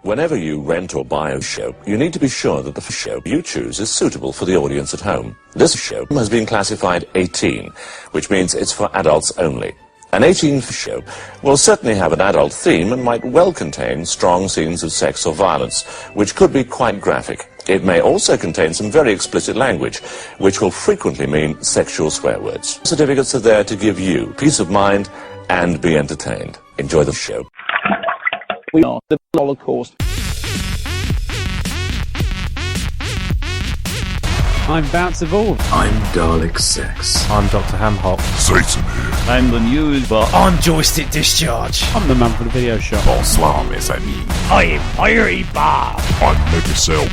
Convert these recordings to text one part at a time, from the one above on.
Whenever you rent or buy a show, you need to be sure that the show you choose is suitable for the audience at home. This show has been classified 18, which means it's for adults only. An 18 show will certainly have an adult theme and might well contain strong scenes of sex or violence, which could be quite graphic. It may also contain some very explicit language, which will frequently mean sexual swear words. Certificates are there to give you peace of mind and be entertained. Enjoy the show. We are the Holocaust. I'm Bounce Evolved. I'm Dalek Sex. I'm Dr. Hamhop. Satan here. I'm the news bot. I'm Joystick Discharge. I'm the man for the video shop. Bonsoir, mes amis. I'm Fiery Bob. I'm Megacell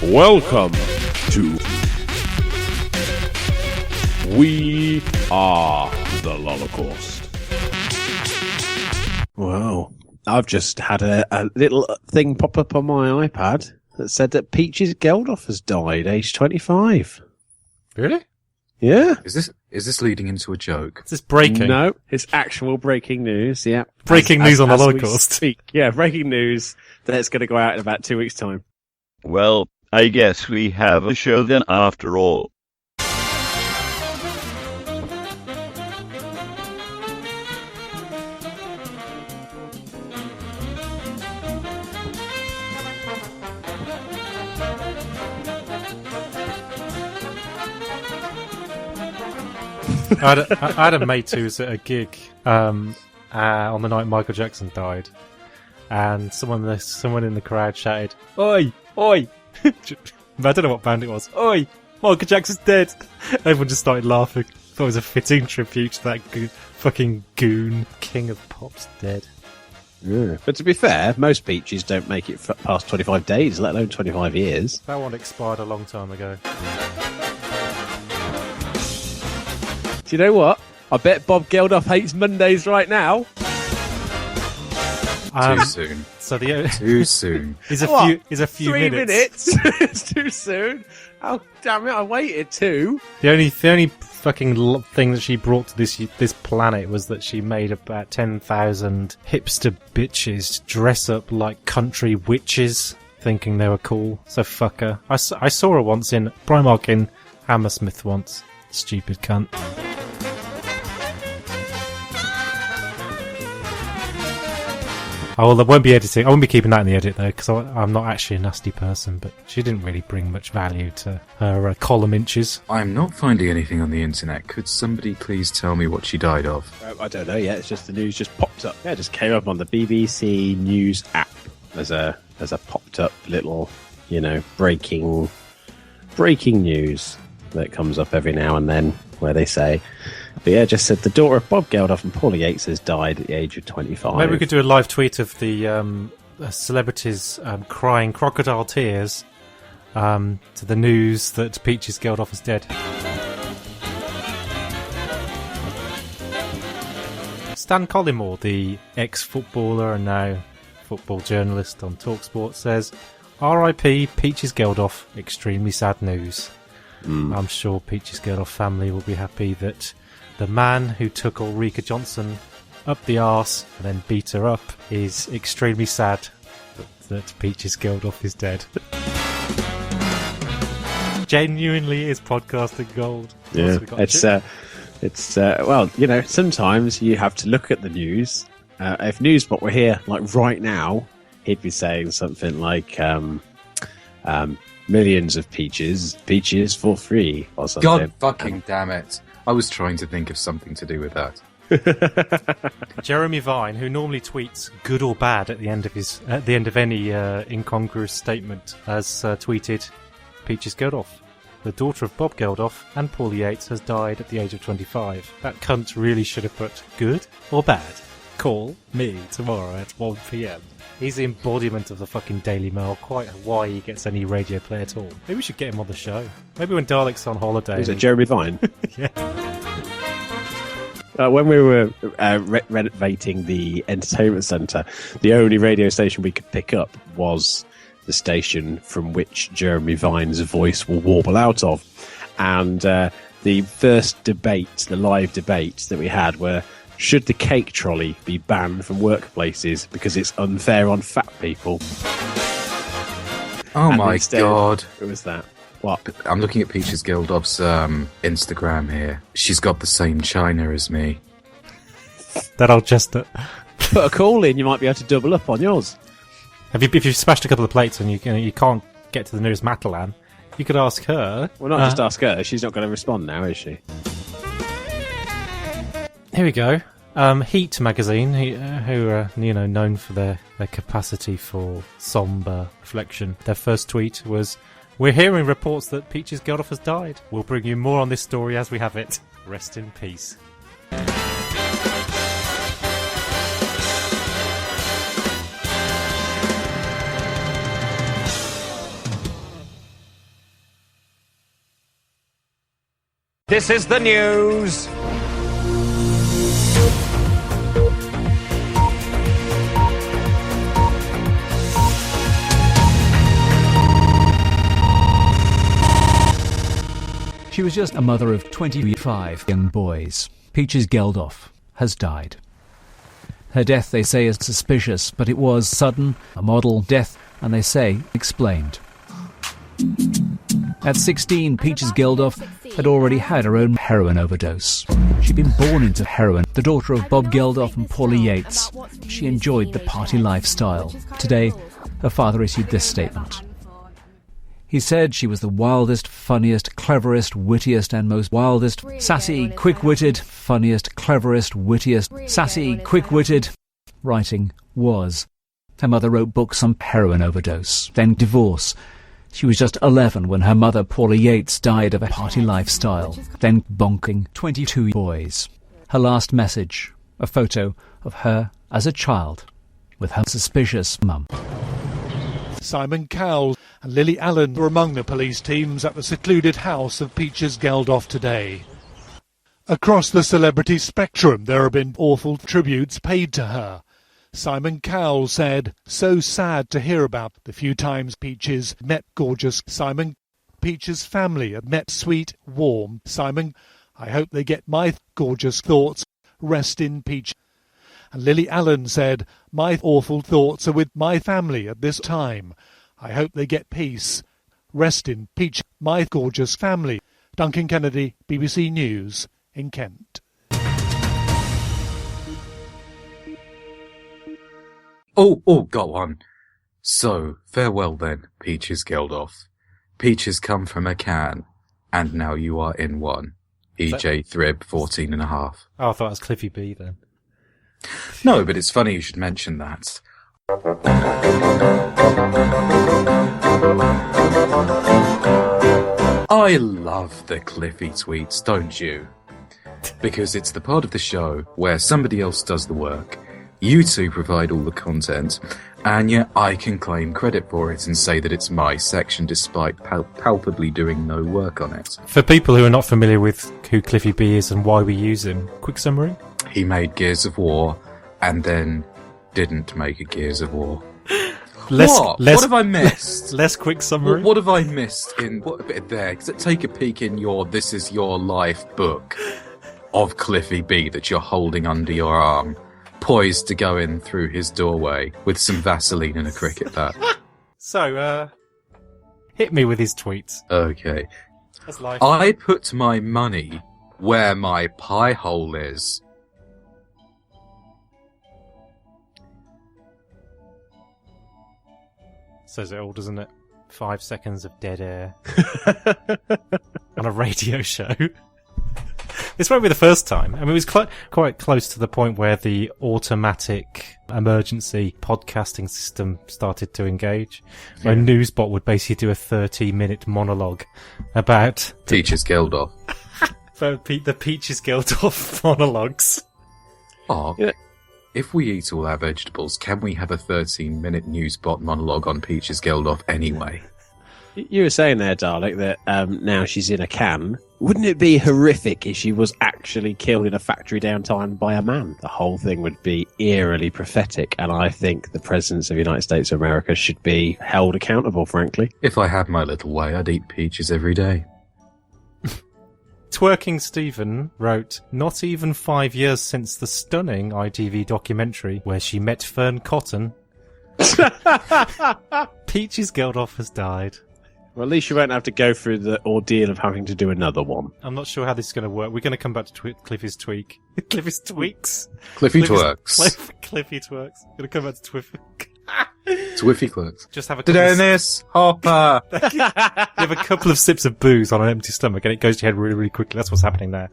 Guy. Welcome to We Are the Holocaust. Wow. I've just had a little thing pop up on my iPad that said that Peaches Geldof has died, aged 25. Really? Yeah. Is this leading into a joke? Is this breaking? No, it's actual breaking news, yeah. Breaking news on the Holocaust. Yeah, breaking news that's going to go out in about 2 weeks' time. Well, I guess we have a show then after all. I had a mate who was at a gig on the night Michael Jackson died, and someone in the crowd shouted, "Oi, oi!" I don't know what band it was. "Oi, Michael Jackson's dead!" Everyone just started laughing. Thought it was a fitting tribute to that fucking goon king of pop's dead. Yeah. But to be fair, most Peaches don't make it past 25 days, let alone 25 years. That one expired a long time ago. Do you know what? I bet Bob Geldof hates Mondays right now. Too soon. So Too soon. He's a few 3 minutes. It's too soon. Oh damn it! I waited too. The only fucking thing that she brought to this planet was that she made about 10,000 hipster bitches dress up like country witches, thinking they were cool. So fuck her. I saw her once in Primark in Hammersmith once. Stupid cunt. Oh, well, I won't be editing. I won't be keeping that in the edit, though, because I'm not actually a nasty person, but she didn't really bring much value to her column inches. I'm not finding anything on the internet. Could somebody please tell me what she died of? I don't know yet. It's just the news just popped up. Yeah, it just came up on the BBC News app. There's a popped up little, breaking news that comes up every now and then where they say... But yeah, just said the daughter of Bob Geldof and Paula Yates has died at the age of 25. Maybe we could do a live tweet of the celebrities crying crocodile tears to the news that Peaches Geldof is dead. Stan Collymore, the ex-footballer and now football journalist on TalkSport, says, "R.I.P. Peaches Geldof, extremely sad news." I'm sure Peaches Geldof family will be happy that the man who took Ulrika Johnson up the arse and then beat her up is extremely sad that Peaches Geldof is dead. Genuinely is podcasting gold. Yeah, sometimes you have to look at the news. If Newsbot were here, like right now, he'd be saying something like, millions of peaches for free, or something. God fucking damn it. I was trying to think of something to do with that. Jeremy Vine, who normally tweets good or bad at the end of any incongruous statement, has tweeted, "Peaches Geldof, the daughter of Bob Geldof and Paul Yates, has died at the age of 25. That cunt really should have put good or bad. Call me tomorrow at 1 p.m. He's the embodiment of the fucking Daily Mail. Quite why he gets any radio play at all. Maybe we should get him on the show. Maybe when Dalek's on holiday. Is it Jeremy Vine? Yeah. When we were renovating the entertainment centre, the only radio station we could pick up was the station from which Jeremy Vine's voice will warble out of. And the first debate, the live debate that we had, where Should the cake trolley be banned from workplaces because it's unfair on fat people? Oh And my instead- god. Who was that? What? I'm looking at Peaches Geldoff's Instagram here. She's got the same china as me. That old jester. Put a call in, you might be able to double up on yours. If you've smashed a couple of plates and you can't get to the nearest Matalan, you could ask her. Well, not just ask her. She's not going to respond now, is she? Here we go. Heat magazine, who are known for their capacity for sombre reflection. Their first tweet was, "We're hearing reports that Peaches Geldof has died. We'll bring you more on this story as we have it. Rest in peace." This is the news. She was just a mother of 25 young boys. Peaches Geldof has died. Her death, they say, is suspicious, but it was sudden, a model death, and they say explained. At 16, Peaches Geldof had already had her own heroin overdose. She'd been born into heroin, the daughter of Bob Geldof and Paula Yates. She enjoyed the party lifestyle. Today, her father issued this statement. He said she was the wildest, funniest, cleverest, wittiest and most wildest, sassy, quick-witted, funniest, cleverest, wittiest, sassy, quick-witted. Writing was. Her mother wrote books on heroin overdose, then divorce. She was just 11 when her mother, Paula Yates, died of a party lifestyle, then bonking 22 boys. Her last message, a photo of her as a child with her suspicious mum. Simon Cowell and Lily Allen were among the police teams at the secluded house of Peaches Geldof today. Across the celebrity spectrum, there have been awful tributes paid to her. Simon Cowell said, "So sad to hear about the few times Peaches met gorgeous Simon. Peaches' family had met sweet, warm Simon. I hope they get my gorgeous thoughts. Rest in Peach." And Lily Allen said, "My awful thoughts are with my family at this time. I hope they get peace. Rest in Peach, my gorgeous family." Duncan Kennedy, BBC News, in Kent. Oh, go on. So, farewell then, Peaches Geldof. Peaches come from a can, and now you are in one. EJ Thrib, 14.5. Oh, I thought it was Cliffy B then. No, but it's funny you should mention that. I love the Cliffy tweets, don't you? Because it's the part of the show where somebody else does the work, you two provide all the content, and yet I can claim credit for it and say that it's my section despite palpably doing no work on it. For people who are not familiar with who Cliffy B is and why we use him, quick summary? He made Gears of War, and then didn't make a Gears of War. What have I missed? Less quick summary? What have I missed in what bit there? Take a peek in your This Is Your Life book of Cliffy B that you're holding under your arm, poised to go in through his doorway with some Vaseline and a cricket bat. So, hit me with his tweets. Okay. That's life. I put my money where my pie hole is. Says it all, doesn't it? 5 seconds of dead air on a radio show. This won't be the first time. I mean, it was quite close to the point where the automatic emergency podcasting system started to engage. Where Newsbot would basically do a 30-minute monologue about Peaches Geldof. the Peaches Geldof monologues. Oh, Yeah. If we eat all our vegetables, can we have a 13-minute Newsbot monologue on Peaches Geldof anyway? You were saying there, Dalek, that now she's in a can. Wouldn't it be horrific if she was actually killed in a factory downtime by a man? The whole thing would be eerily prophetic, and I think the presidents of the United States of America should be held accountable, frankly. If I had my little way, I'd eat peaches every day. Twerking Stephen wrote, not even 5 years since the stunning ITV documentary where she met Fern Cotton. Peaches Geldof has died. Well, at least you won't have to go through the ordeal of having to do another one. I'm not sure how this is going to work. We're going to come back to Cliffy's tweak. Cliffy's tweaks. Cliffy twerks. Cliffy twerks. Going to come back to Twiffy. Twiffy clerks. Just have a couple Dennis Hopper. You have a couple of sips of booze on an empty stomach and it goes to your head really, really quickly. That's what's happening there.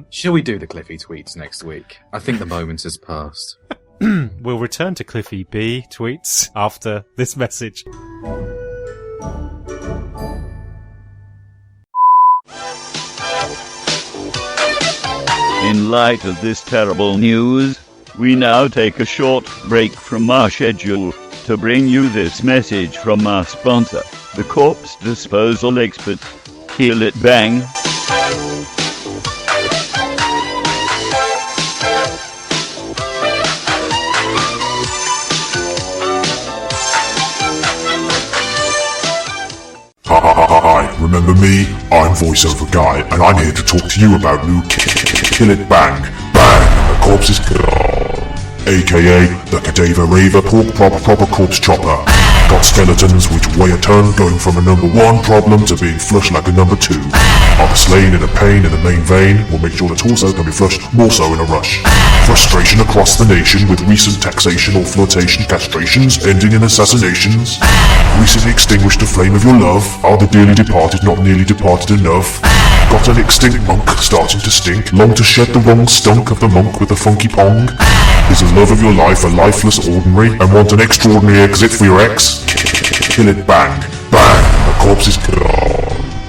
Shall we do the Cliffy tweets next week? I think the moment has passed. We'll return to Cliffy B tweets after this message. In light of this terrible news, we now take a short break from our schedule to bring you this message from our sponsor, the corpse disposal expert, Kill It Bang. Hi, remember me? I'm voiceover guy, and I'm here to talk to you about new Kill It Bang, Bang, the corpse's aka the Cadaver Raver Pork Proper Corpse Chopper. Got skeletons which weigh a ton, going from a number 1 problem to being flushed like a number 2. Are the slain in a pain in the main vein, will make sure the torso can be flushed more so in a rush. Frustration across the nation with recent taxation or flirtation castrations ending in assassinations. Recently extinguished the flame of your love, are the dearly departed not nearly departed enough? Got an extinct monk starting to stink, long to shed the wrong stunk of the monk with a funky pong? Is the love of your life a lifeless ordinary, and want an extraordinary exit for your ex? Kill it bang, bang, the corpse is gone.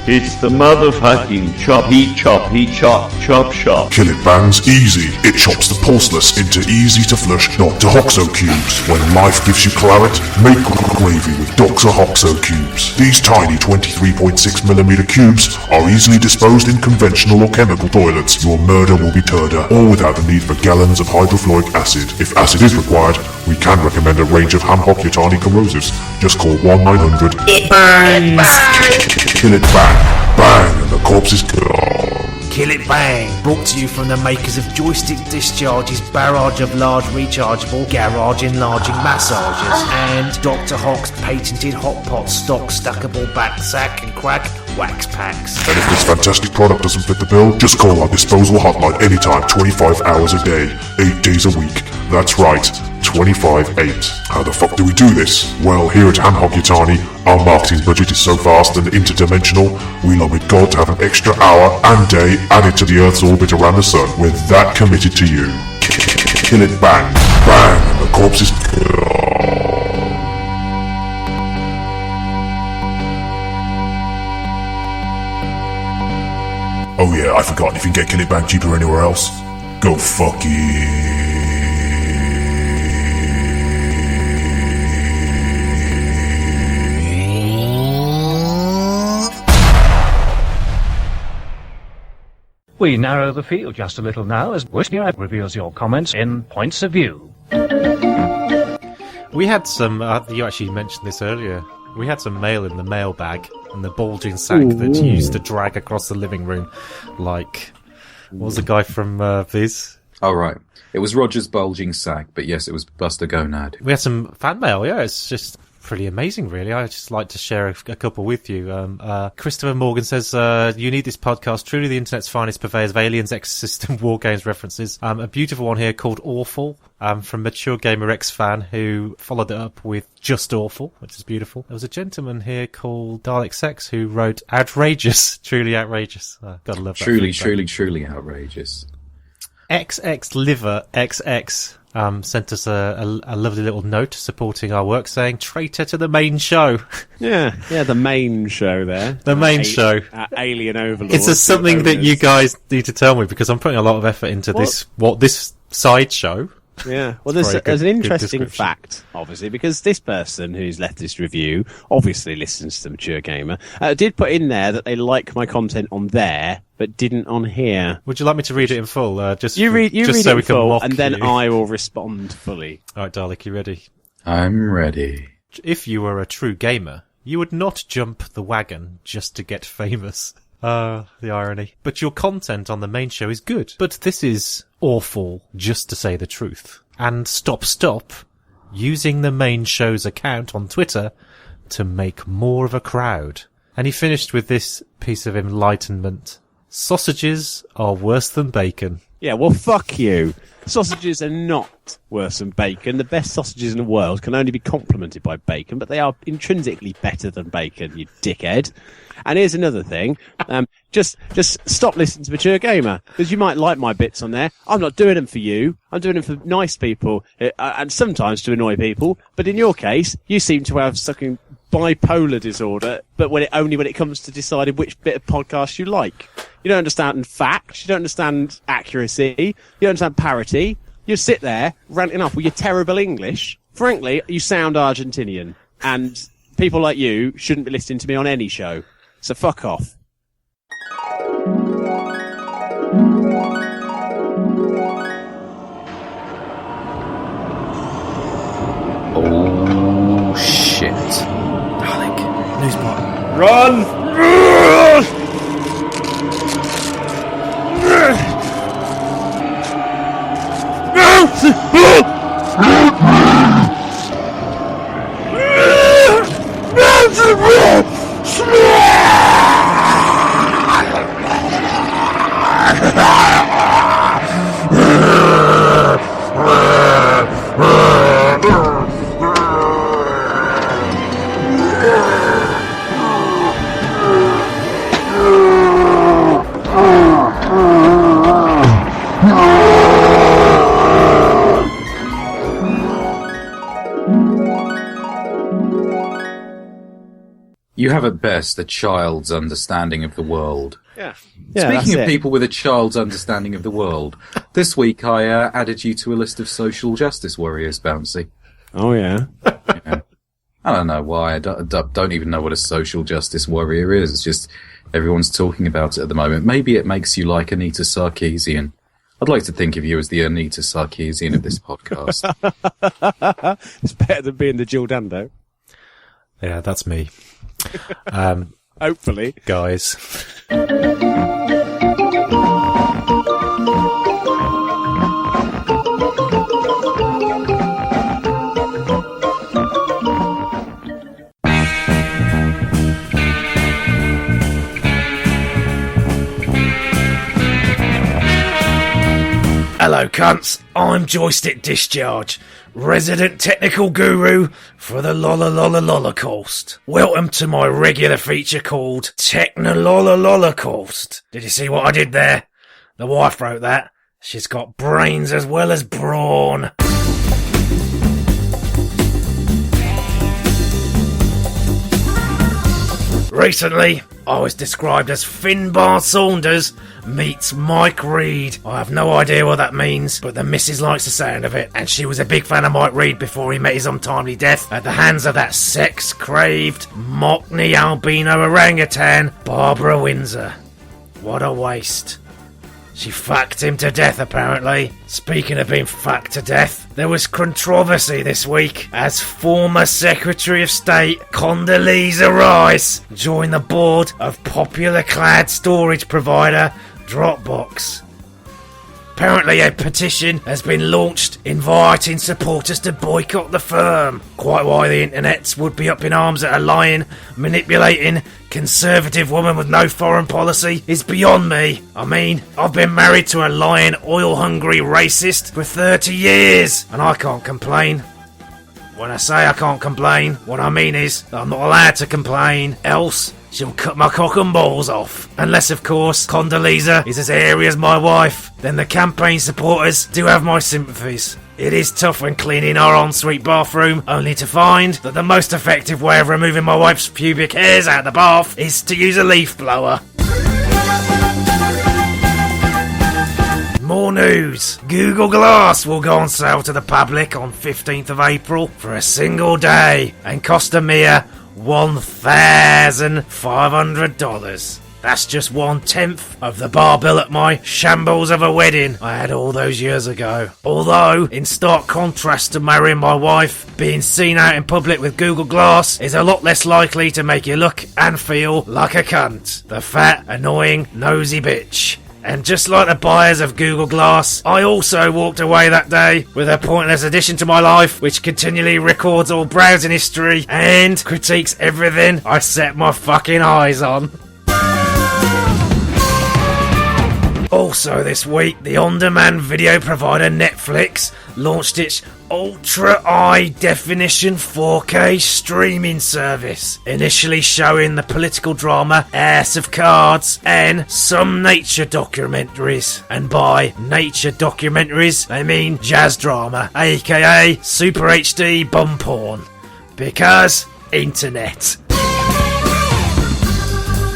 It's the motherfucking choppy chop shop. Kill it bangs easy. It chops the pulseless into easy to flush Dr. Hoxo cubes. When life gives you claret, make gravy with Dr. Hoxo cubes. These tiny 23.6mm cubes are easily disposed in conventional or chemical toilets. Your murder will be turder, all without the need for gallons of hydrofluoric acid. If acid is required, we can recommend a range of ham-hock yutani corrosives. Just call 1-900 IT BANGS. Kill it bang, bang, and the corpse is gone. Kill It Bang, brought to you from the makers of Joystick Discharge's barrage of large rechargeable garage enlarging massagers and Dr. Hock's patented hot pot stock stackable back sack and crack wax packs. And if this fantastic product doesn't fit the bill, just call our disposal hotline anytime, 25 hours a day, 8 days a week. That's right, 25/8. How the fuck do we do this? Well, here at Ham Hock Yutani, our marketing budget is so vast and interdimensional, we love it God to have an extra hour and day added to the Earth's orbit around the sun. We're that committed to you. Kill it bang, bang, and the corpse is gone. Oh yeah, I forgot, if you can get Kill It Bang cheaper anywhere else, go fuck it. We narrow the field just a little now as Whiskey reveals your comments in Points of View. We had some, you actually mentioned this earlier, we had some mail in the mailbag and the bulging sack that you used to drag across the living room like, what was the guy from Viz? Oh, right. It was Roger's bulging sack, but yes, it was Buster Gonad. We had some fan mail, yeah, it's just pretty amazing, really. I'd just like to share a couple with you. Christopher Morgan says, you need this podcast, truly the internet's finest purveyors of aliens, exosystem, war games references. A beautiful one here called Awful, from Mature Gamer X fan, who followed it up with Just Awful, which is beautiful. There was a gentleman here called Dalek Sex who wrote Outrageous, truly outrageous. Gotta love that. Truly outrageous. XX Liver XX sent us a lovely little note supporting our work, saying traitor to the main show. Yeah, the main show there. The main show. Alien Overlord. It's something that you guys need to tell me, because I'm putting a lot of effort into this side show. Yeah, well, there's an interesting fact, obviously, because this person who's left this review obviously listens to the Mature Gamer, did put in there that they like my content on there, but didn't on here. Would you like me to read it in full? You read it so in we can full, mock and then you. I will respond fully. All right, Dalek, you ready? I'm ready. If you were a true gamer, you would not jump the wagon just to get famous. The irony. But your content on the main show is good. But this is awful, just to say the truth. And stop using the main show's account on Twitter to make more of a crowd. And he finished with this piece of enlightenment. Sausages are worse than bacon. Yeah, well, fuck you. Sausages are not worse than bacon. The best sausages in the world can only be complemented by bacon, but they are intrinsically better than bacon, you dickhead. And here's another thing. Just stop listening to Mature Gamer, because you might like my bits on there. I'm not doing them for you. I'm doing them for nice people, and sometimes to annoy people. But in your case, you seem to have fucking bipolar disorder, but only when it comes to deciding which bit of podcast you like. You don't understand facts, you don't understand accuracy, you don't understand parity. You sit there ranting off with your terrible English. Frankly, you sound Argentinian, and people like you shouldn't be listening to me on any show. So fuck off. Oh, shit. Alec, news button. Run! You have at best a child's understanding of the world. Yeah. Speaking of people with a child's understanding of the world, this week I added you to a list of social justice warriors, Bouncy. Oh, yeah? Yeah. I don't know why. I don't even know what a social justice warrior is. It's just everyone's talking about it at the moment. Maybe it makes you like Anita Sarkeesian. I'd like to think of you as the Anita Sarkeesian of this podcast. It's better than being the Jill Dando. Yeah, that's me. Hopefully. Guys. Hello, cunts. I'm Joystick Discharge, resident technical guru for the Lollolollolollocast. Welcome to my regular feature called Technolollolollocast. Did you see what I did there? The wife wrote that. She's got brains as well as brawn. Recently, I was described as Finbar Saunders meets Mike Reed. I have no idea what that means, but the missus likes the sound of it, and she was a big fan of Mike Reed before he met his untimely death at the hands of that sex-craved Mockney albino orangutan, Barbara Windsor. What a waste. She fucked him to death, apparently. Speaking of being fucked to death, there was controversy this week as former Secretary of State Condoleezza Rice joined the board of popular cloud storage provider Dropbox. Apparently a petition has been launched inviting supporters to boycott the firm. Quite why the internets would be up in arms at a lying, manipulating, conservative woman with no foreign policy is beyond me. I mean, I've been married to a lying, oil-hungry racist for 30 years, and I can't complain. When I say I can't complain, what I mean is that I'm not allowed to complain, else she'll cut my cock and balls off. Unless, of course, Condoleezza is as airy as my wife. Then the campaign supporters do have my sympathies. It is tough when cleaning our ensuite bathroom, only to find that the most effective way of removing my wife's pubic hairs out of the bath is to use a leaf blower. More news. Google Glass will go on sale to the public on 15th of April for a single day and cost a mere $1,500. That's just 1/10 of the bar bill at my shambles of a wedding I had all those years ago. Although, in stark contrast to marrying my wife, being seen out in public with Google Glass is a lot less likely to make you look and feel like a cunt. The fat, annoying, nosy bitch. And just like the buyers of Google Glass, I also walked away that day with a pointless addition to my life, which continually records all browsing history and critiques everything I set my fucking eyes on. Also this week, the on-demand video provider Netflix launched its ultra high definition 4K streaming service, initially showing the political drama House of Cards and some nature documentaries. And by nature documentaries, I mean jazz drama, aka Super HD bum porn. Because internet.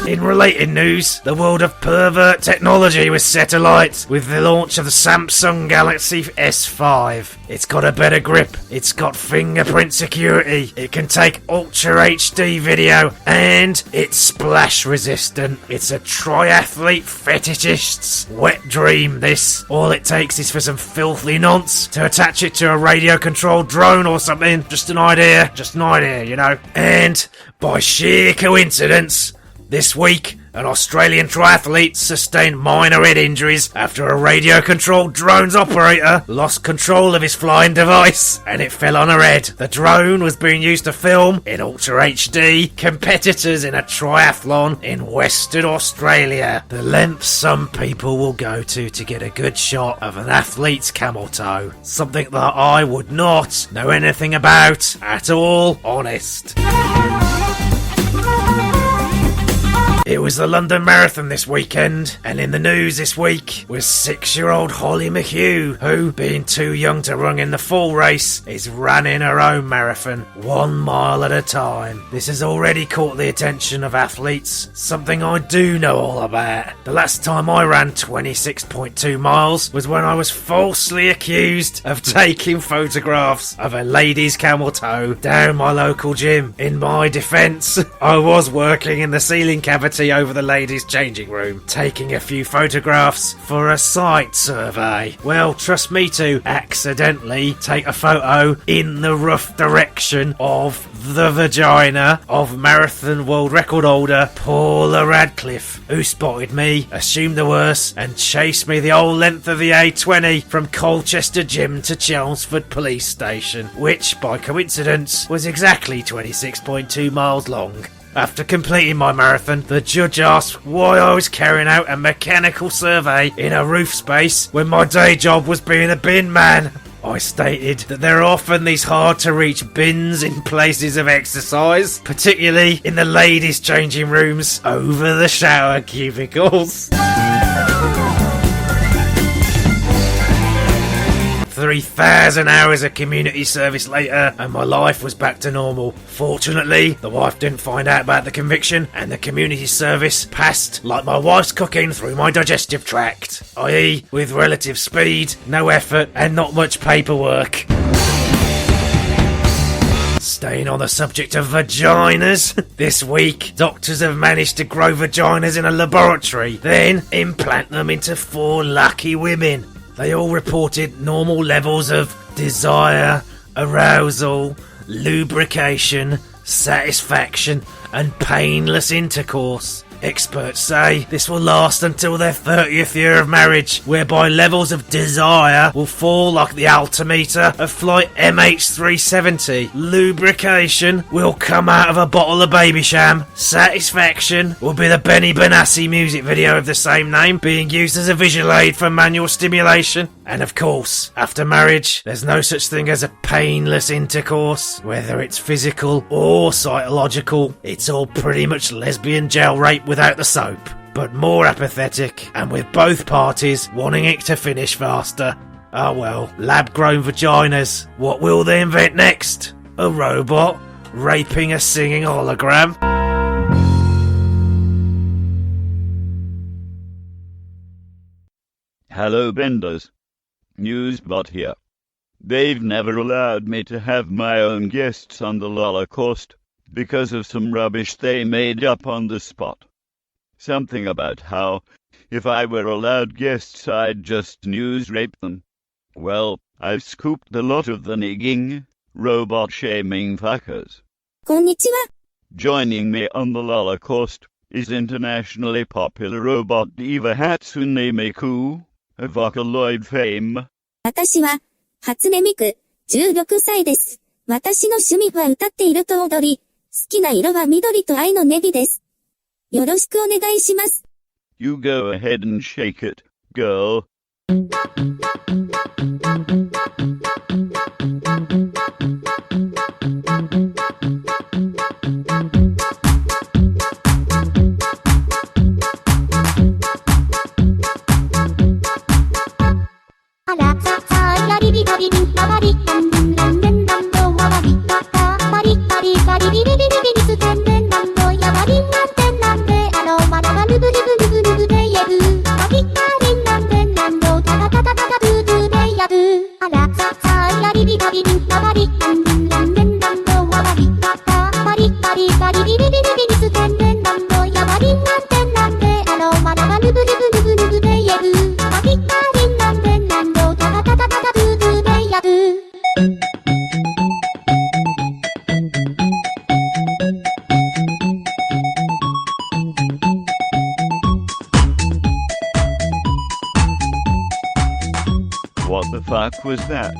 In related news, the world of pervert technology was set alight with the launch of the Samsung Galaxy S5. It's got a better grip, it's got fingerprint security, it can take Ultra HD video, and it's splash resistant. It's a triathlete fetishist's wet dream, this. All it takes is for some filthy nonce to attach it to a radio-controlled drone or something. Just an idea, you know. And, by sheer coincidence, this week, an Australian triathlete sustained minor head injuries after a radio-controlled drone's operator lost control of his flying device and it fell on her head. The drone was being used to film, in Ultra HD, competitors in a triathlon in Western Australia. The lengths some people will go to get a good shot of an athlete's camel toe. Something that I would not know anything about at all, honest. It was the London Marathon this weekend, and in the news this week was 6-year-old Holly McHugh, who, being too young to run in the full race, is running her own marathon, 1 mile at a time. This has already caught the attention of athletes, something I do know all about. The last time I ran 26.2 miles was when I was falsely accused of taking photographs of a lady's camel toe down my local gym. In my defence, I was working in the ceiling cavity over the ladies' changing room, taking a few photographs for a site survey. Well, trust me to accidentally take a photo in the rough direction of the vagina of marathon world record holder Paula Radcliffe, who spotted me, assumed the worst, and chased me the whole length of the A20 from Colchester Gym to Chelmsford Police Station, which, by coincidence, was exactly 26.2 miles long. After completing my marathon, the judge asked why I was carrying out a mechanical survey in a roof space when my day job was being a bin man. I stated that there are often these hard-to-reach bins in places of exercise, particularly in the ladies' changing rooms over the shower cubicles. 3,000 hours of community service later, and my life was back to normal. Fortunately, the wife didn't find out about the conviction, and the community service passed like my wife's cooking through my digestive tract, i.e. with relative speed, no effort, and not much paperwork. Staying on the subject of vaginas, this week, doctors have managed to grow vaginas in a laboratory, then implant them into 4 lucky women. They all reported normal levels of desire, arousal, lubrication, satisfaction, and painless intercourse. Experts say this will last until their 30th year of marriage, whereby levels of desire will fall like the altimeter of flight MH370. Lubrication will come out of a bottle of baby sham. Satisfaction will be the Benny Benassi music video of the same name, being used as a visual aid for manual stimulation. And of course, after marriage, there's no such thing as a painless intercourse. Whether it's physical or psychological, it's all pretty much lesbian jail rape without the soap, but more apathetic, and with both parties wanting it to finish faster. Ah well, lab-grown vaginas. What will they invent next? A robot raping a singing hologram? Hello, Benders. Newsbot here. They've never allowed me to have my own guests on the Holocaust because of some rubbish they made up on the spot. Something about how, if I were allowed guests, I'd just news rape them. Well, I've scooped a lot of the nigging, robot-shaming fuckers. こんにちは。 Joining me on the Holocaust is internationally popular robot diva Hatsune Miku, of Vocaloid fame. 私は、初音ミク、16歳です。私の趣味は歌っていると踊り、好きな色は緑と愛のネビです。よろしくお願いします。You go ahead and shake it, girl. What the fuck was that?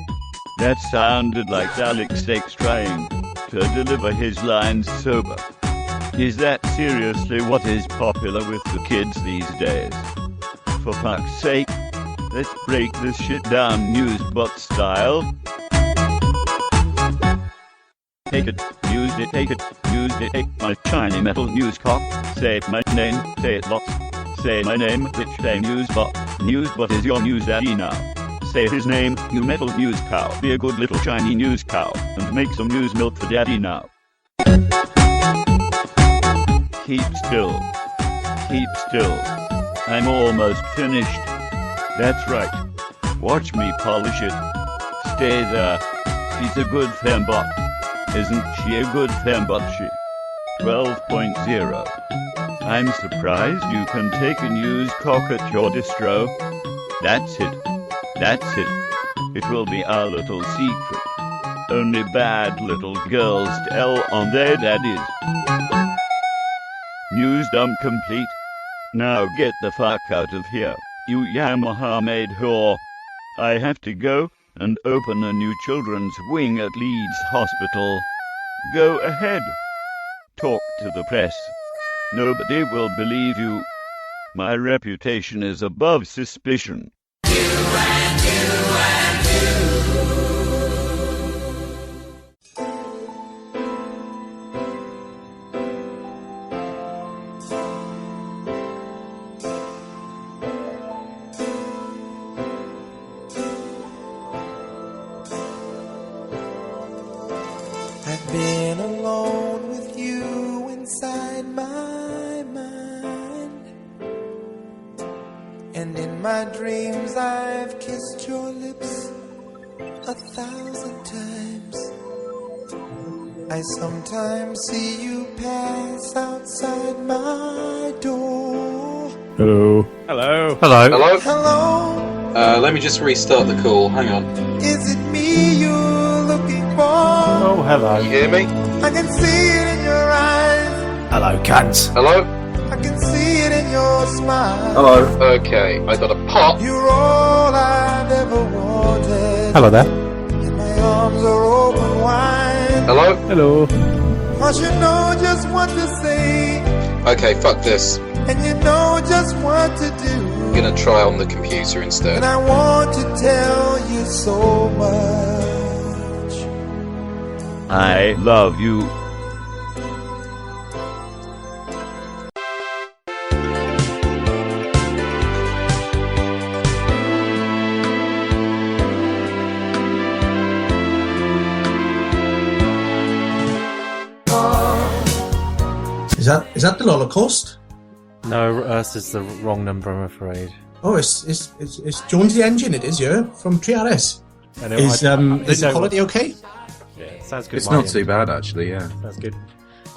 That sounded like Alex Stakes trying to deliver his lines sober. Is that seriously what is popular with the kids these days? For fuck's sake, let's break this shit down newsbot style. Take it, use it, take my shiny metal news cock. Say my name, say it lots. Say my name, bitch, say newsbot. Newsbot is your news daddy now. Say his name, you metal news cow. Be a good little shiny news cow, and make some news milk for daddy now. Keep still. Keep still. I'm almost finished. That's right. Watch me polish it. Stay there. She's a good fembot. Isn't she a good fembot? She 12.0. I'm surprised you can take a news cock at your distro. That's it. That's it. It will be our little secret. Only bad little girls tell on their daddies. News dump complete. Now get the fuck out of here, you Yamaha-made whore. I have to go and open a new children's wing at Leeds Hospital. Go ahead. Talk to the press. Nobody will believe you. My reputation is above suspicion. I've been alone with you inside my mind, and in my dreams I've kissed your lips 1,000 times. I sometimes see you pass outside my door. Hello. Hello. Hello. Hello? Hello, Let me just restart the call. Hang on. is it me you're looking for? Oh, hello. You hear me? I can see it in your eyes, Hello, cunt. Hello? I can see it in your smile. Hello. Okay, I got a pop. You're all I've ever wanted. Hello there. And my arms are open wide. Hello? Hello. Cause you know just what to say, Okay, fuck this. and you know just what to do. I'm gonna try on the computer instead. And I want to tell you so much. I love you. Is that the Holocaust? No, this is the wrong number, I'm afraid. Oh, it's Jones the Engine. It is, yeah, from TRS. Is the quality okay? Yeah, sounds good. It's not too bad, actually, yeah. Sounds good.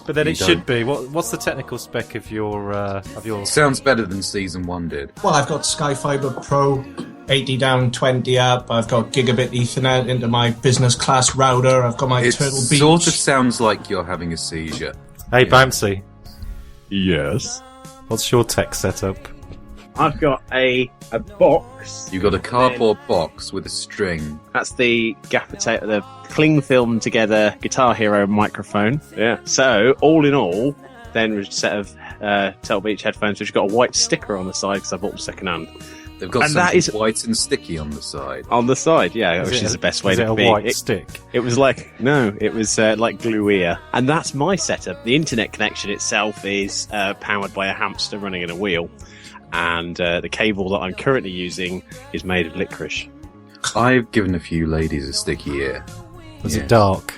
But then You it should don't. be. What's the technical spec of your Sounds better than Season 1 did. Well, I've got Sky Fiber Pro, 80 down, 20 up. I've got gigabit Ethernet into my business class router. I've got my It Turtle Beach. sort of sounds like you're having a seizure. Hey, Bouncy. Yes. What's your tech setup? I've got a box. You've got a cardboard box with a string. That's the gaffer tape, the cling film together Guitar Hero microphone. Yeah. So, all in all, then was a set of Turtle Beach headphones which got a white sticker on the side because I bought them second hand. They've got And something that is- white and sticky on the side. On the side, yeah, Is which it is a- the best way is to it a be. white stick? It was like, no, it was like glue ear. And that's my setup. The internet connection itself is powered by a hamster running in a wheel. And the cable that I'm currently using is made of licorice. I've given a few ladies a sticky ear. Was it dark?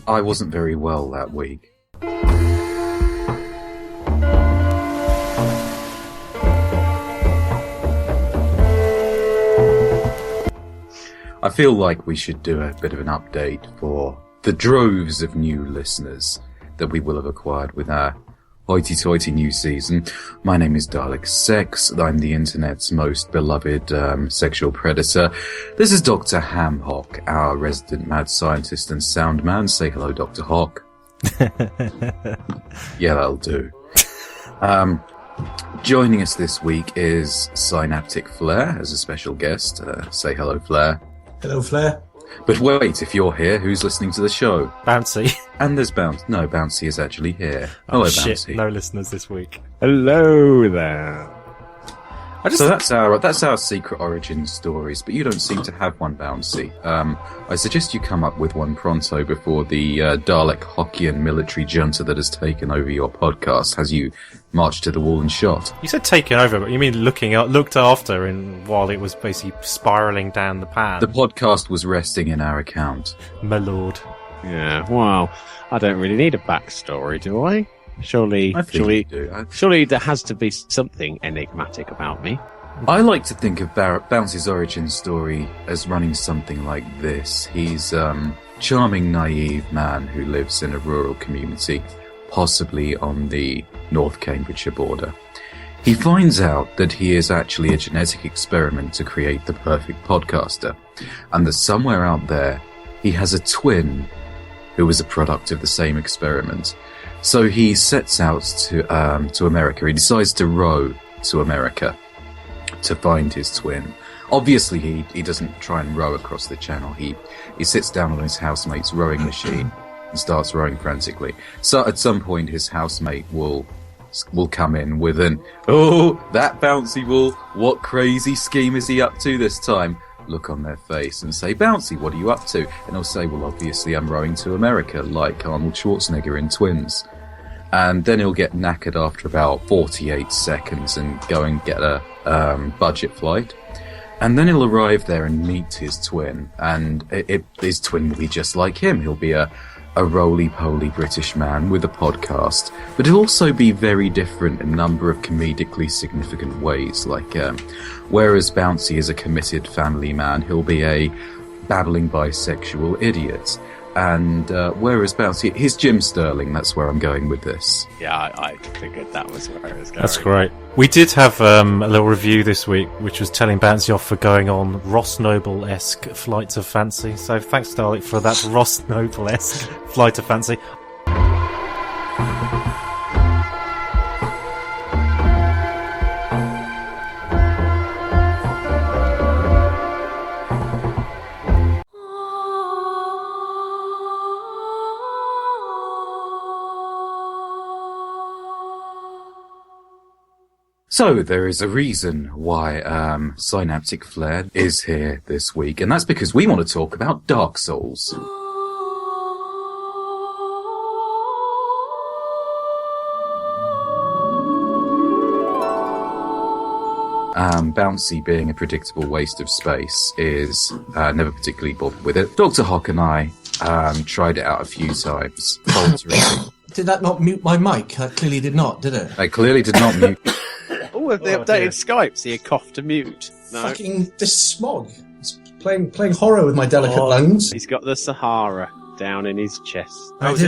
I wasn't very well that week. I feel like we should do a bit of an update for the droves of new listeners that we will have acquired with our hoity-toity new season. My name is Dalek Sex. I'm the internet's most beloved sexual predator. This is Dr. Hamhock, our resident mad scientist and sound man. Say hello, Dr. Hock. Yeah, that'll do. Joining us this week is Synaptic Flare as a special guest. Say hello, Flare. Hello, Flair. But wait, if you're here, who's listening to the show? Bouncy. And there's Bouncy. No, Bouncy is actually here. Hello, shit, Bouncy. no listeners this week. Hello there. So that's our secret origin stories, but you don't seem to have one, Bouncy. I suggest you come up with one pronto before the Dalek Hockeyan military junta that has taken over your podcast has you marched to the wall and shot. You said taken over, but you mean looked after while it was basically spiralling down the pan? The podcast was resting in our account. My lord. Yeah, well, I don't really need a backstory, do I? Surely you do. Surely there has to be something enigmatic about me. I like to think of Bouncy's origin story as running something like this. He's a charming, naive man who lives in a rural community, possibly on the North Cambridgeshire border. He finds out that he is actually a genetic experiment to create the perfect podcaster, and that somewhere out there he has a twin who is a product of the same experiment. So he sets out to America. He decides to row to America to find his twin. Obviously, he doesn't try and row across the channel. He sits down on his housemate's rowing machine and starts rowing frantically. So at some point, his housemate will come in with an, "Oh, that Bouncy will, what crazy scheme is he up to this time?" Look on their face and say, "Bouncy, what are you up to?" And he'll say, "Well, obviously I'm rowing to America, like Arnold Schwarzenegger in Twins." And then he'll get knackered after about 48 seconds and go and get a budget flight. And then he'll arrive there and meet his twin, and his twin will be just like him. He'll be a roly-poly British man with a podcast, but he'll also be very different in a number of comedically significant ways. Like, whereas Bouncy is a committed family man, he'll be a babbling bisexual idiot. And whereas Bouncy, he's Jim Sterling. That's where I'm going with this. Yeah, I figured that was where I was going. That's great. We did have a little review this week, which was telling Bouncy off for going on Ross Noble-esque flights of fancy. So thanks, Dalek, for that Ross Noble-esque flight of fancy. So there is a reason why Synaptic Flare is here this week, and that's because we want to talk about Dark Souls. Bouncy, being a predictable waste of space, is never particularly bothered with it. Dr. Hock and I tried it out a few times. Did that not mute my mic? That clearly did not, did it? I clearly did not mute. Oh, have they updated Skype? So you cough to mute. No. Fucking this smog. It's playing horror with my delicate lungs. He's got the Sahara. down in his chest. I was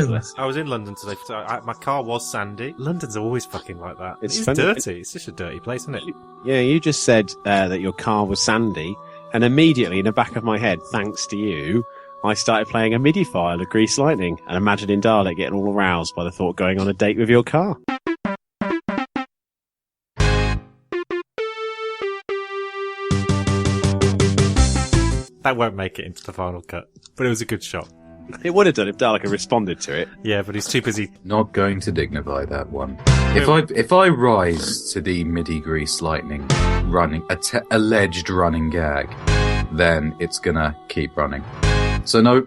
in London today. So my car was sandy. London's always fucking like that. It's dirty. It's just a dirty place, isn't it? Yeah, you just said that your car was sandy, and immediately in the back of my head, thanks to you, I started playing a MIDI file of Grease Lightning and imagining Dalek getting all aroused by the thought of going on a date with your car. That won't make it into the final cut, but it was a good shot. It would have done if Dalek had responded to it. Yeah, but he's too busy. Not going to dignify that one. If I rise to the MIDI Grease Lightning running alleged running gag, then it's gonna keep running. So no,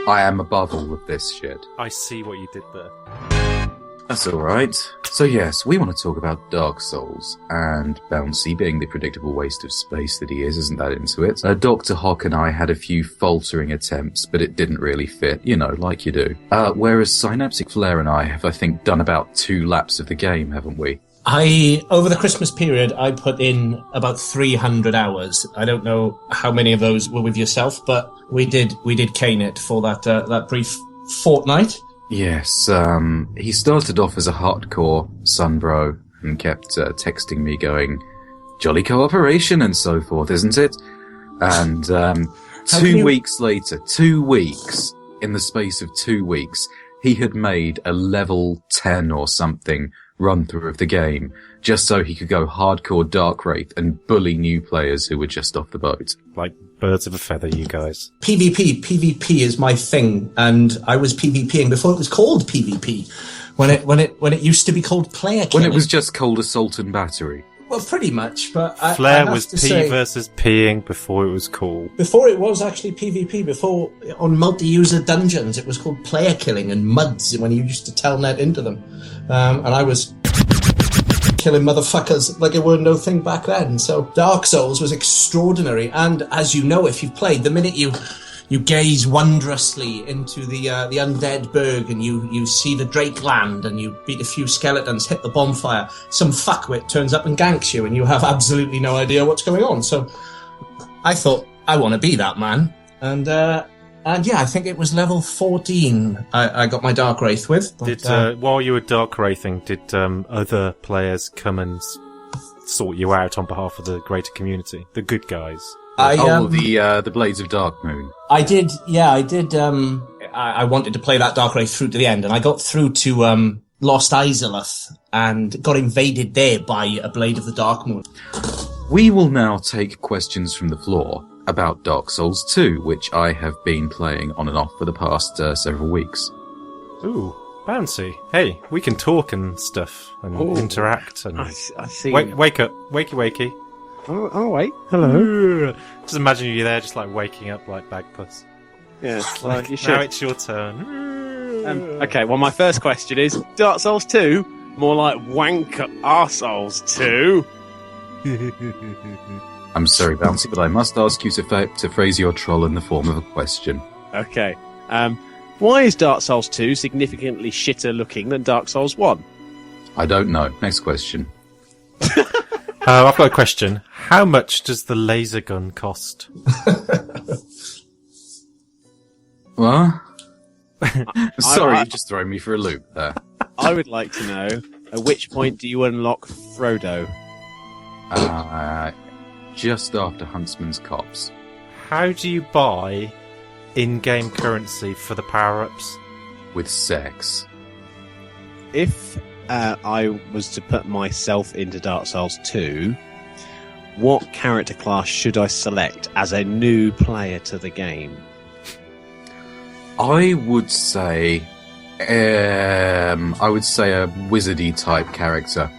I am above all of this shit. I see what you did there. That's alright. So yes, we want to talk about Dark Souls, and Bouncy, being the predictable waste of space that he is, isn't that into it. Dr. Hock and I had a few faltering attempts, but it didn't really fit, like you do. Whereas Synaptic Flare and I have, I think, done about 2 laps of the game, haven't we? Over the Christmas period, I put in about 300 hours. I don't know how many of those were with yourself, but we did cane it for that brief fortnight. Yes, he started off as a hardcore sunbro and kept texting me going, jolly cooperation and so forth, isn't it? And 2 weeks later, 2 weeks, in the space of 2 weeks, he had made a level 10 or something run through of the game, just so he could go hardcore Dark Wraith and bully new players who were just off the boat. Like birds of a feather, you guys. PvP is my thing, and I was PvPing before it was called PvP. When it used to be called player killing. When it was just called Assault and Battery. Well, pretty much, but Flare was P versus Ping before it was cool. Before it was actually PvP, before on multi-user dungeons, it was called player killing and MUDs when you used to telnet into them. And I was killing motherfuckers like it were no thing back then. So Dark Souls was extraordinary, and as you know, if you've played, the minute you gaze wondrously into the undead berg and you see the Drake land and you beat a few skeletons, hit the bonfire, some fuckwit turns up and ganks you and you have absolutely no idea what's going on. So I thought, I want to be that man. And yeah, I think it was level 14 I got my Dark Wraith with. But, while you were Dark Wraithing, did other players come and sort you out on behalf of the greater community? The good guys? The Blades of Dark Moon. I did. I wanted to play that Dark Wraith through to the end, and I got through to Lost Izalith and got invaded there by a Blade of the Dark Moon. We will now take questions from the floor about Dark Souls 2, which I have been playing on and off for the past several weeks. Ooh, Bouncy. Hey, we can talk and stuff and interact. And I see. Wake up. Wakey. Oh, wait. Hello. Just imagine you there just like waking up like Bagpuss. Yeah, well, you should. Now it's your turn. Okay, well, my first question is, Dark Souls 2? More like Wank Arseholes 2? I'm sorry, Bouncy, but I must ask you to phrase your troll in the form of a question. Okay. Why is Dark Souls 2 significantly shitter looking than Dark Souls 1? I don't know. Next question. I've got a question. How much does the laser gun cost? What? Sorry, you just thrown me for a loop there. I would like to know, at which point do you unlock Frodo? Just after Huntsman's Copse. How do you buy in-game currency for the power-ups? With sex. If I was to put myself into Dark Souls 2, what character class should I select as a new player to the game? I would say a wizardy type character,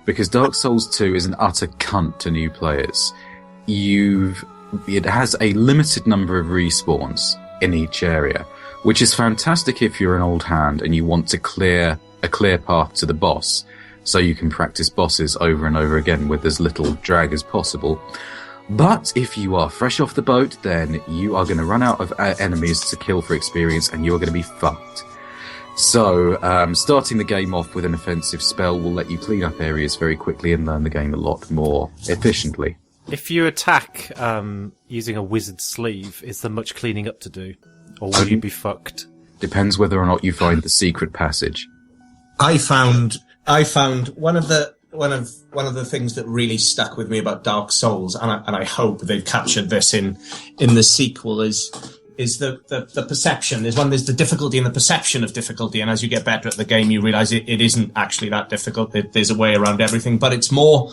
because Dark Souls 2 is an utter cunt to new players. It has a limited number of respawns in each area, which is fantastic if you're an old hand and you want to clear a clear path to the boss, so you can practice bosses over and over again with as little drag as possible. But if you are fresh off the boat, then you are going to run out of enemies to kill for experience, and you are going to be fucked. So, starting the game off with an offensive spell will let you clean up areas very quickly and learn the game a lot more efficiently. If you attack using a wizard sleeve, is there much cleaning up to do? Or will you be fucked? Depends whether or not you find the secret passage. I found one of the things that really stuck with me about Dark Souls, and I hope they've captured this in the sequel is the perception. There's the difficulty and the perception of difficulty, and as you get better at the game, you realise it isn't actually that difficult. There's a way around everything, but it's more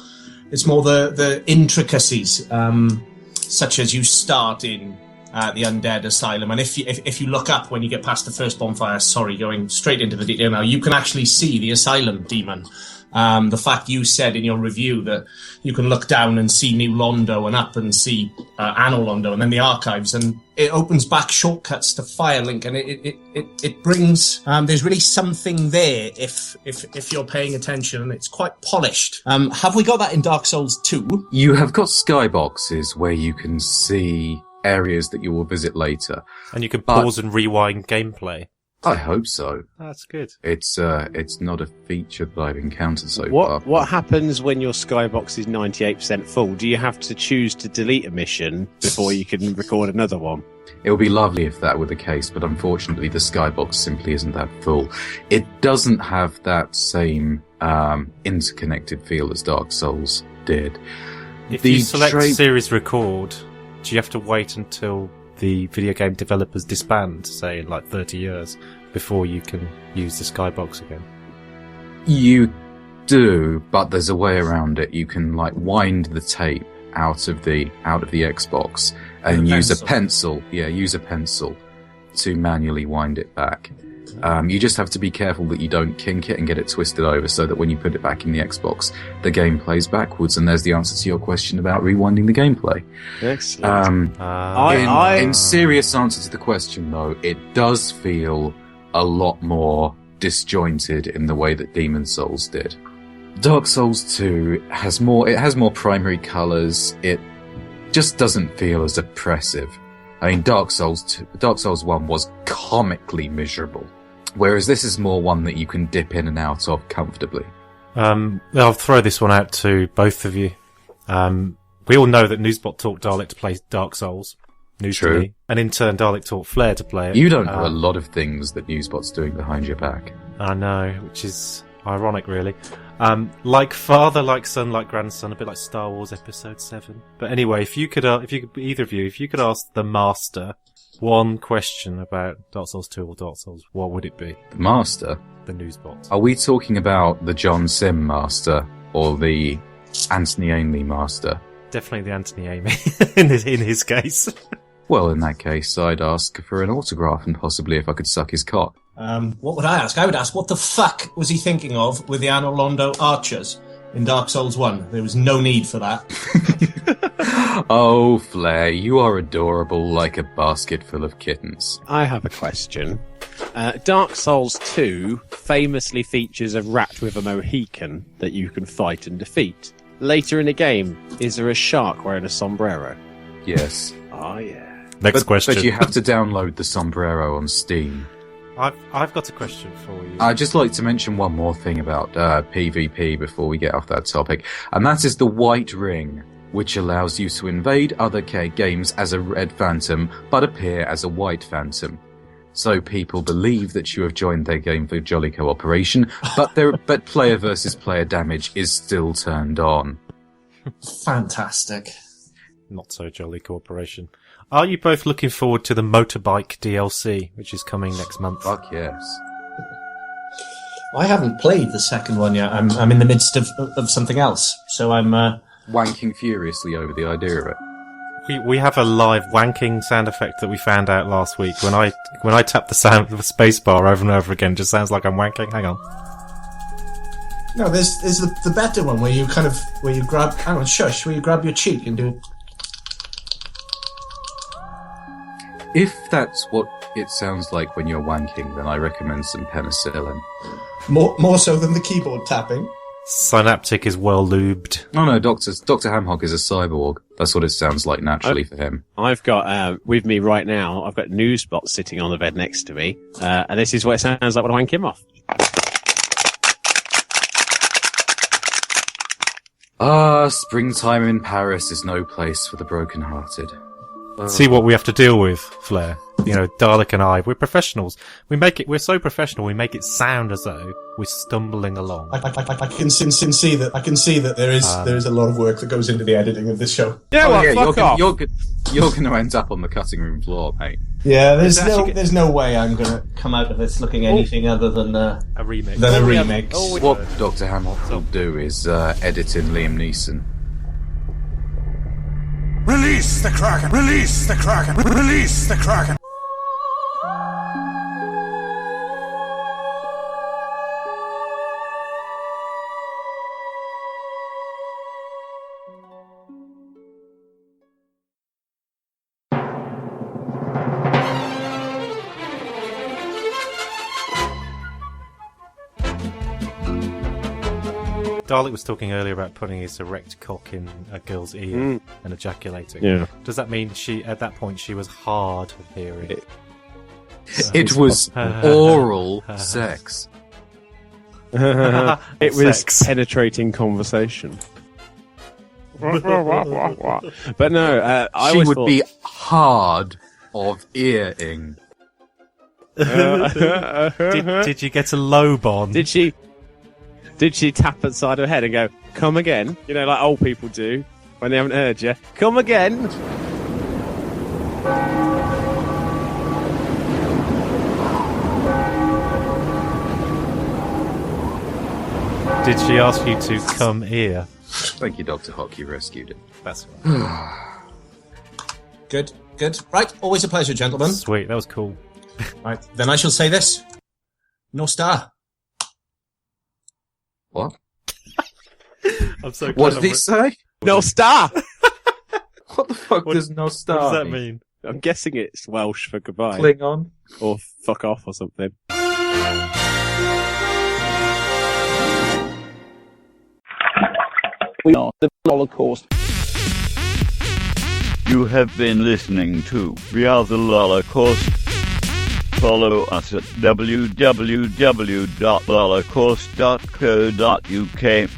the intricacies, such as you start in the Undead Asylum, and if you look up when you get past the first bonfire, going straight into the detail now, you can actually see the Asylum demon. The fact you said in your review that you can look down and see New Londo and up and see Anno Londo and then the archives, and it opens back shortcuts to Firelink, and it brings there's really something there if you're paying attention, and it's quite polished. Have we got that in Dark Souls 2? You have got skyboxes where you can see areas that you will visit later, and you can pause and rewind gameplay. I hope so. That's good. It's not a feature that I've encountered so far. What happens when your skybox is 98% full? Do you have to choose to delete a mission before you can record another one? It would be lovely if that were the case, but unfortunately the skybox simply isn't that full. It doesn't have that same interconnected feel as Dark Souls did. If you select Series Record, do you have to wait until the video game developers disband, say in like 30 years, before you can use the skybox again? You do, but there's a way around it. You can wind the tape out of the Xbox and use a pencil. Yeah, use a pencil to manually wind it back. You just have to be careful that you don't kink it and get it twisted over, so that when you put it back in the Xbox, the game plays backwards. And there's the answer to your question about rewinding the gameplay. Excellent. In serious answer to the question, though, it does feel a lot more disjointed in the way that Demon Souls did. Dark Souls 2 has more primary colours. It just doesn't feel as oppressive. I mean, Dark Souls 1 was comically miserable, whereas this is more one that you can dip in and out of comfortably. I'll throw this one out to both of you. We all know that Newsbot taught Dalek to play Dark Souls. News to me. And in turn, Dalek taught Flair to play it. You don't know a lot of things that Newsbot's doing behind your back. I know, which is ironic, really. Like father, like son, like grandson, a bit like Star Wars Episode 7. But anyway, if you could ask the Master one question about Dark Souls 2 or Dark Souls, what would it be? The Master? The Newsbot. Are we talking about the John Sim Master or the Anthony Ainley Master? Definitely the Anthony Ainley in his case. Well, in that case, I'd ask for an autograph and possibly if I could suck his cock. What would I ask? I would ask, what the fuck was he thinking of with the Anno Londo archers in Dark Souls 1? There was no need for that. Oh, Flair, you are adorable like a basket full of kittens. I have a question. Dark Souls 2 famously features a rat with a Mohican that you can fight and defeat. Later in the game, is there a shark wearing a sombrero? Yes. Oh, yeah. Next question. But you have to download the sombrero on Steam. I've got a question for you. I'd just like to mention one more thing about PvP before we get off that topic, and that is the White Ring, which allows you to invade other games as a Red Phantom, but appear as a White Phantom. So people believe that you have joined their game for jolly cooperation, but player versus player damage is still turned on. Fantastic. Not so jolly cooperation. Are you both looking forward to the motorbike DLC, which is coming next month? Fuck yes. I haven't played the second one yet. I'm in the midst of something else, so I'm wanking furiously over the idea of it. We have a live wanking sound effect that we found out last week. When I tap the spacebar over and over again, it just sounds like I'm wanking. Hang on. No, there's the better one where you grab. Hang on, shush. Where you grab your cheek and do. If that's what it sounds like when you're wanking, then I recommend some penicillin. More so than the keyboard tapping. Synaptic is well lubed. No, Dr. Hamhock is a cyborg. That's what it sounds like naturally for him. I've got, with me right now, I've got Newsbot sitting on the bed next to me, and this is what it sounds like when I wank him off. Springtime in Paris is no place for the broken-hearted. See what we have to deal with, Flair. Dalek and I, we're professionals. We're so professional, we make it sound as though we're stumbling along. I can see that. I can see that there is a lot of work that goes into the editing of this show. You're going to end up on the cutting room floor, mate. Yeah, there's no way I'm going to come out of this looking anything other than a remix. What Dr. Hamilton will do is edit in Liam Neeson. Release the Kraken! Release the Kraken! Release the Kraken! Dalek was talking earlier about putting his erect cock in a girl's ear and ejaculating. Yeah. Does that mean at that point she was hard of hearing? It was oral sex. It was penetrating conversation. But no, she would be hard of earing. Did you get a low bond? Did she tap at the side of her head and go, "Come again"? Like old people do when they haven't heard you. Come again. Did she ask you to come here? Thank you, Dr. Hock, you rescued it. That's right. Good. Right, always a pleasure, gentlemen. Sweet, that was cool. Right, then I shall say this. No star. What? I'm so what did he say? No star! What the fuck does no star What does that mean? I'm guessing it's Welsh for goodbye. Klingon? Or fuck off or something. We are the Holocaust. You have been listening to We Are the Holocaust. Follow us at www.holocaust.co.uk.